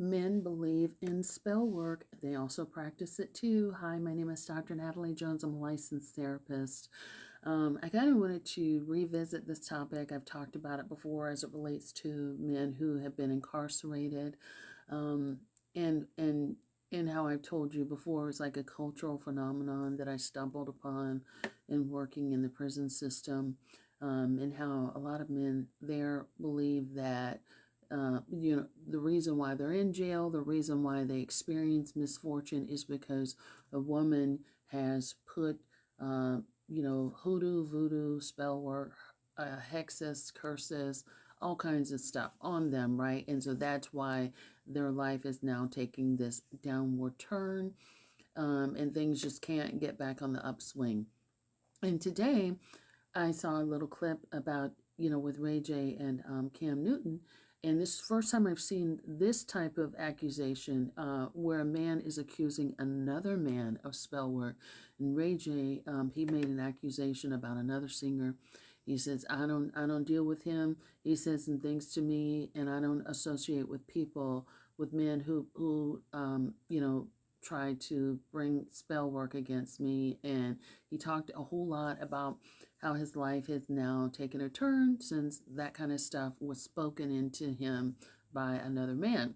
Men believe in spell work. They also practice it too. Hi, my name is Dr. Natalie Jones. I'm a licensed therapist. I kind of wanted to revisit this topic. I've talked about it before as it relates to men who have been incarcerated. Um, and how I've told you before, it's like a cultural phenomenon that I stumbled upon in working in the prison system, and how a lot of men there believe that the reason why they're in jail, the reason why they experience misfortune is because a woman has put, hoodoo, voodoo, spell work, hexes, curses, all kinds of stuff on them, right? And so that's why their life is now taking this downward turn, and things just can't get back on the upswing. And today, I saw a little clip about, with Ray J and Cam Newton. And this is the first time I've seen this type of accusation where a man is accusing another man of spell work. And Ray J, he made an accusation about another singer. He says, I don't deal with him. He says some things to me, and I don't associate with people, with men who try to bring spell work against me. And he talked a whole lot about how his life has now taken a turn since that kind of stuff was spoken into him by another man.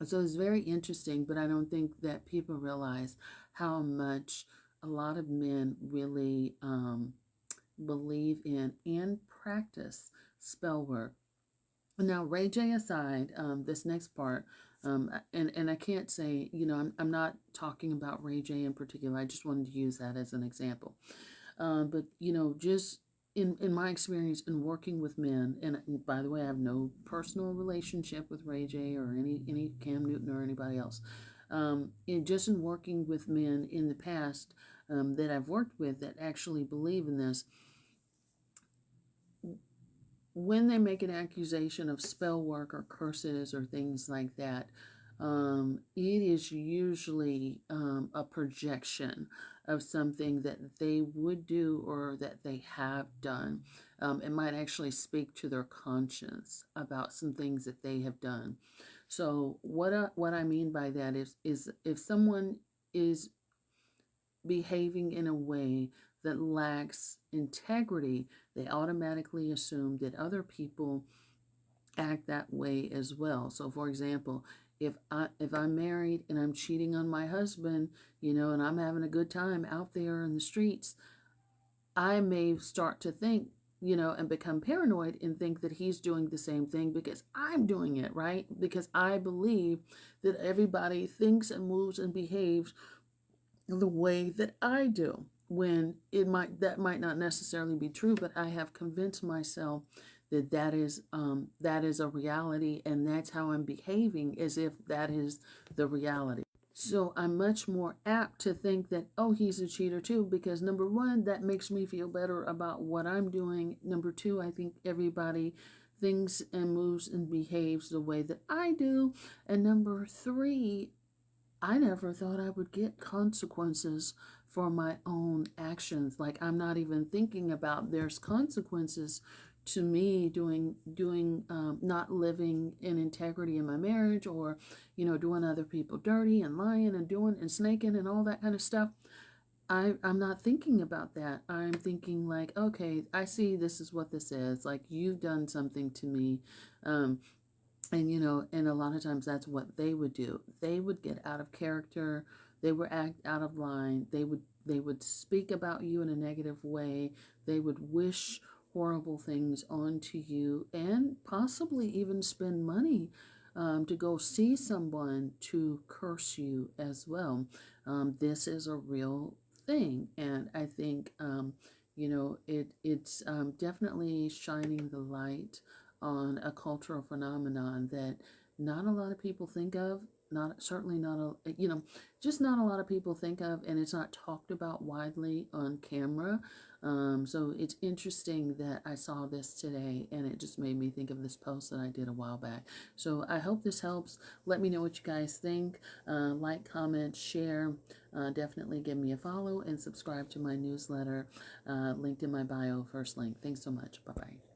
So it's very interesting, but I don't think that people realize how much a lot of men really believe in and practice spell work. Now, Ray J aside, this next part, and I can't say, I'm not talking about Ray J in particular. I just wanted to use that as an example. But, just in my experience in working with men, and by the way, I have no personal relationship with Ray J or any Cam Newton or anybody else. Just in working with men in the past that I've worked with that actually believe in this, when they make an accusation of spell work or curses or things like that, it is usually a projection of something that they would do or that they have done. It might actually speak to their conscience about some things that they have done. So what I mean by that is if someone is behaving in a way that lacks integrity, they automatically assume that other people act that way as well. So for example, if I'm married and I'm cheating on my husband, and I'm having a good time out there in the streets, I may start to think, and become paranoid and think that he's doing the same thing because I'm doing it, right? Because I believe that everybody thinks and moves and behaves the way that I do, when that might not necessarily be true, but I have convinced myself that that is a reality, and that's how I'm behaving as if that is the reality. So I'm much more apt to think that, oh, he's a cheater too, because number one, that makes me feel better about what I'm doing. Number two, I think everybody thinks and moves and behaves the way that I do. And number three, I never thought I would get consequences for my own actions. Like, I'm not even thinking about there's consequences to me doing not living in integrity in my marriage, or doing other people dirty and lying and doing and snaking and all that kind of stuff. I'm not thinking about that. I'm thinking like, okay, I see this is what this is. Like, you've done something to me. And a lot of times that's what they would do. They would get out of character. They would act out of line. They would speak about you in a negative way. They would wish horrible things onto you, and possibly even spend money to go see someone to curse you as well. This is a real thing, and I think it's definitely shining the light on a cultural phenomenon that not a lot of people think of, just not a lot of people think of, and it's not talked about widely on camera. So it's interesting that I saw this today, and it just made me think of this post that I did a while back. So I hope this helps. Let me know what you guys think. Like, comment, share. Definitely give me a follow and subscribe to my newsletter, linked in my bio, first link. Thanks so much. Bye-bye.